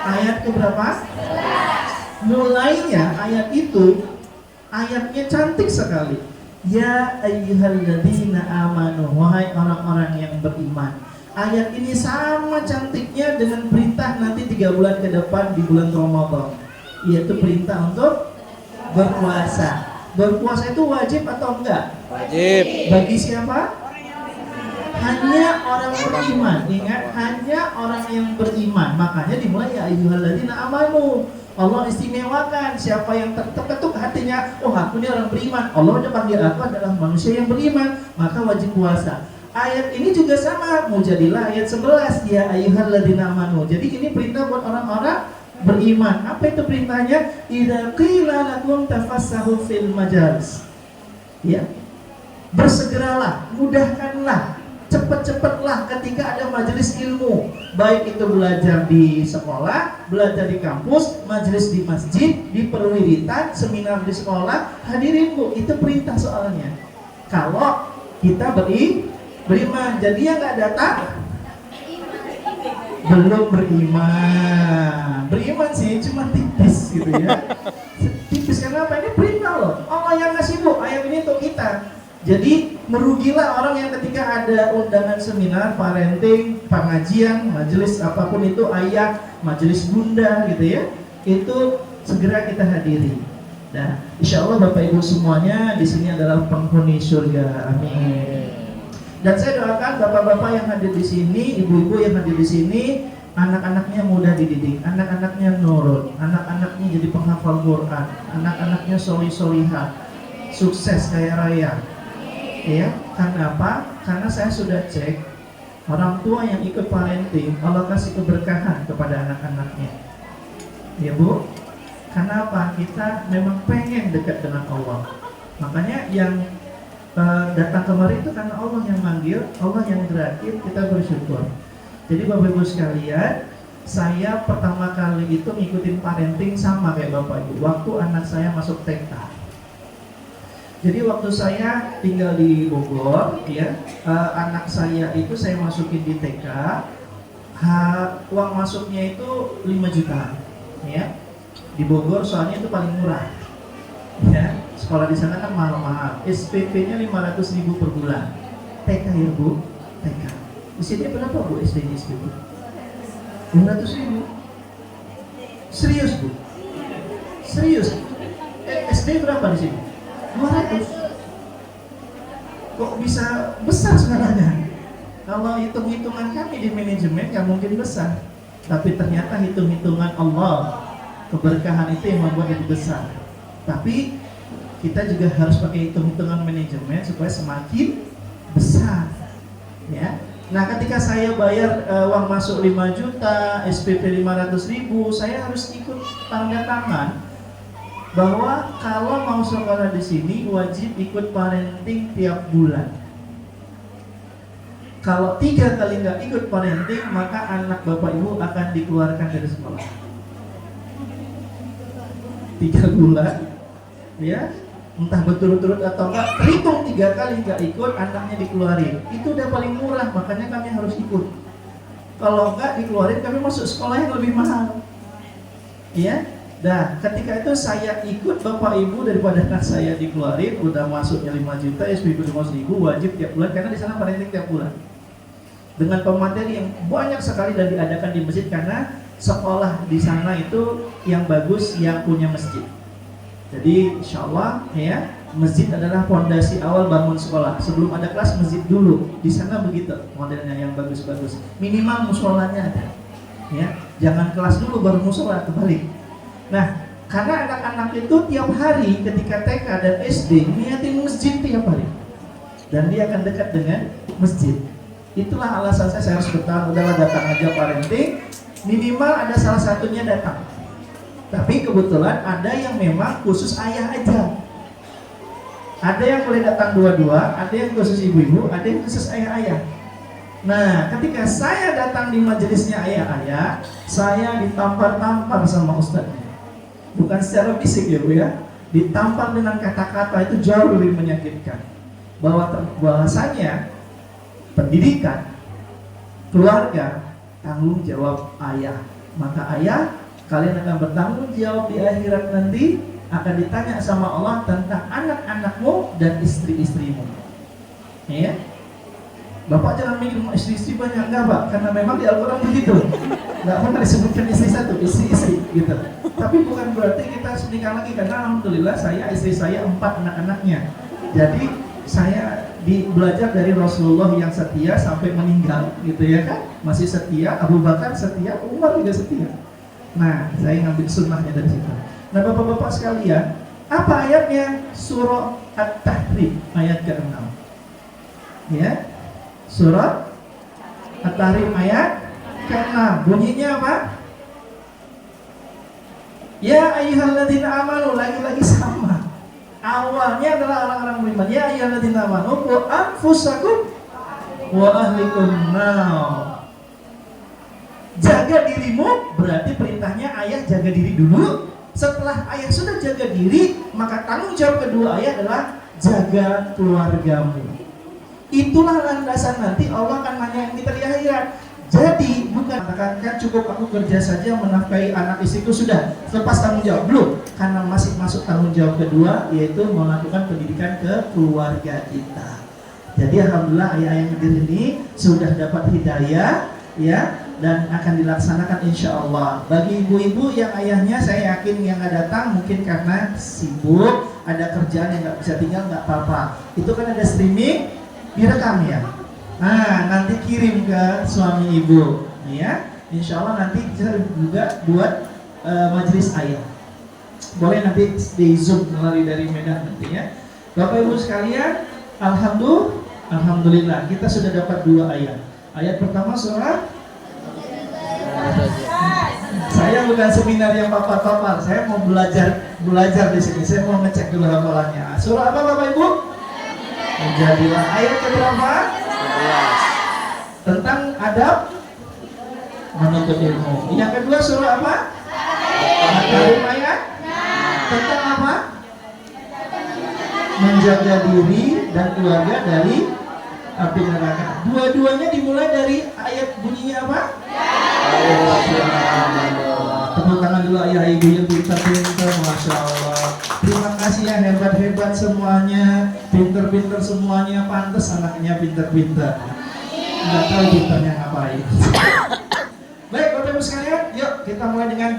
Ayat keberapa? Mulainya ayat itu, ayatnya cantik sekali. Ya ayyuhalladzina amanu, wahai orang-orang yang beriman. Ayat ini sama cantiknya dengan perintah nanti 3 bulan ke depan di bulan Ramadan, yaitu perintah untuk berpuasa. Berpuasa itu wajib atau enggak? Wajib. Bagi siapa? Hanya orang beriman. Ingat, hanya orang yang beriman. Makanya dimulai ya ayyuhalladzina amanu. Allah istimewakan siapa yang terketuk hatinya, oh aku ini orang beriman, Allah udah panggil aku adalah manusia yang beriman, maka wajib puasa. Ayat ini juga sama, mujadilah ayat 11, ya ayyuhalladzina amanu. Jadi ini perintah buat orang-orang beriman. Apa itu perintahnya? Idza qila lakum tafassahu fil majalis. Ya. Bersegeralah, mudahkanlah, cepet-cepetlah ketika ada majelis ilmu, baik itu belajar di sekolah, belajar di kampus, majelis di masjid, di perwiritan, seminar di sekolah, hadirin Bu, itu perintah soalnya. Kalau kita beriman, jadi yang nggak datang belum beriman sih, cuma tipis gitu ya. Tipis kenapa? Ini perintah loh, Allah yang ngasih Bu, ayat ini untuk kita. Jadi merugilah orang yang ketika ada undangan seminar, parenting, pengajian, majelis apapun itu, ayah, majelis bunda gitu ya, itu segera kita hadiri. Nah, insya Allah Bapak Ibu semuanya di sini adalah penghuni surga. Amin. Dan saya doakan bapak-bapak yang hadir di sini, ibu-ibu yang hadir di sini, anak-anaknya mudah dididik, anak-anaknya nurut, anak-anaknya jadi penghafal Quran, anak-anaknya solih-solihah, sukses kaya raya. Ya, karena apa? Karena saya sudah cek orang tua yang ikut parenting, Allah kasih keberkahan kepada anak-anaknya. Ya Bu, karena apa? Kita memang pengen dekat dengan Allah. Makanya yang datang kemari itu karena Allah yang manggil, Allah yang gerakin, kita bersyukur. Jadi Bapak Ibu sekalian, saya pertama kali itu ngikutin parenting sama kayak Bapak Ibu waktu anak saya masuk TK. Jadi waktu saya tinggal di Bogor, ya, anak saya itu saya masukin di TK, uang masuknya itu 5 juta, ya, di Bogor soalnya itu paling murah, ya, sekolah di sana kan mahal-mahal, SPP-nya 500.000 per bulan, TK ya Bu, TK. Di sini berapa Bu SD-nya SPP? 500.000. Serius Bu? Serius? SD berapa di sini? 200. Kok bisa besar skalanya? Kalau hitung-hitungan kami di manajemen nggak mungkin besar, tapi ternyata hitung-hitungan Allah, keberkahan itu yang membuat itu besar. Tapi kita juga harus pakai hitung-hitungan manajemen supaya semakin besar, ya. Nah, ketika saya bayar uang masuk 5 juta, SPP 500.000, saya harus ikut tanda tangan bahwa kalau mau sekolah di sini wajib ikut parenting tiap bulan. Kalau 3 kali nggak ikut parenting, maka anak Bapak Ibu akan dikeluarkan dari sekolah. 3 bulan, ya, entah berturut-turut atau enggak, hitung 3 kali nggak ikut, anaknya dikeluarin. Itu udah paling murah, makanya kami harus ikut. Kalau enggak dikeluarin, kami masuk sekolah yang lebih mahal, ya. Nah, ketika itu saya ikut Bapak Ibu daripada anak saya dikeluarin, udah masuknya 5 juta, SPP 500.000, wajib tiap bulan, karena di sana parenting tiap bulan. Dengan pemateri yang banyak sekali dan diadakan di masjid, karena sekolah di sana itu yang bagus, yang punya masjid. Jadi insya Allah ya, masjid adalah fondasi awal bangun sekolah. Sebelum ada kelas, masjid dulu. Di sana begitu modelnya yang bagus-bagus. Minimal musholanya ada. Ya, jangan kelas dulu baru musola, kebalik. Nah, karena anak-anak itu tiap hari ketika TK dan SD niatin masjid tiap hari, dan dia akan dekat dengan masjid. Itulah alasan saya harus bertahan, udahlah datang aja parenting, minimal ada salah satunya datang. Tapi kebetulan ada yang memang khusus ayah aja, ada yang boleh datang dua-dua, ada yang khusus ibu-ibu, ada yang khusus ayah-ayah. Nah, ketika saya datang di majelisnya ayah-ayah, saya ditampar-tampar sama ustadznya. Bukan secara fisik ya Bu ya, ditampar dengan kata-kata itu jauh lebih menyakitkan. Bahwasanya pendidikan, keluarga, tanggung jawab ayah. maka ayah, kalian akan bertanggung jawab di akhirat nanti, akan ditanya sama Allah tentang anak-anakmu dan istri-istrimu. Ya, Bapak jangan mikir istri-istri banyak, enggak Pak, karena memang di Al-Quran begitu. Enggak pernah disebutkan istri satu, istri-istri gitu. Tapi bukan berarti kita harus nikah lagi, karena alhamdulillah istri saya 4 anak-anaknya. Jadi saya belajar dari Rasulullah yang setia sampai meninggal, gitu ya kan? Masih setia, Abu Bakar setia, Umar juga setia. Nah, saya ngambil sunnahnya dari situ. Nah, bapak-bapak sekalian, apa ayatnya? Surah At-Tahrim ayat ke-6. Ya, Surah At-Tahrim ayat ke-6. Bunyinya apa? Ya ayyuhalladzina amanu, lagi-lagi sama. Awalnya adalah orang-orang beriman. Ya ayyuhalladzina amanu qu anfusakum wa ahlikum nar. Jaga dirimu, berarti perintahnya ayah jaga diri dulu. Setelah ayah sudah jaga diri, maka tanggung jawab kedua ayah adalah jaga keluargamu. Itulah landasan nanti Allah akan nanya yang kita di akhirat. Jadi bukan katakan cukup aku kerja saja menafkahi anak istriku sudah, lepas tanggung jawab, belum, karena masih masuk tanggung jawab kedua, yaitu melakukan pendidikan ke keluarga kita. Jadi alhamdulillah ayah yang hadir ini sudah dapat hidayah, ya, dan akan dilaksanakan insya Allah. Bagi ibu-ibu yang ayahnya saya yakin yang nggak datang mungkin karena sibuk, ada kerjaan yang nggak bisa tinggal, nggak apa-apa. Itu kan ada streaming, direkam ya. Nah, nanti kirim ke suami ibu, ya. Insya Allah nanti kita juga buat majelis ayah. Boleh nanti di Zoom melalui dari Medan nanti ya. Bapak Ibu sekalian, alhamdulillah kita sudah dapat 2 ayat. Ayat pertama surah. Saya bukan seminar yang papar-papar, saya mau belajar di sini. Saya mau ngecek dulu hafalannya. Surah apa Bapak Ibu? Jadilah. Ayat keberapa? Tentang adab menuntut ilmu. Yang kedua surah apa? At-Tahrim ayat tentang apa? Menjaga diri dan keluarga dari api neraka. Dua-duanya dimulai dari ayat bunyinya apa? Tepuk tangan dulu ayah ibu yang pintar-pintar, masya Allah. Terima kasih ya, hebat-hebat semuanya, pinter-pinter semuanya, pantas anaknya pinter-pinter. Nggak tahu pinternya ngapain. Baik Bapak Ibu sekalian, yuk kita mulai dengan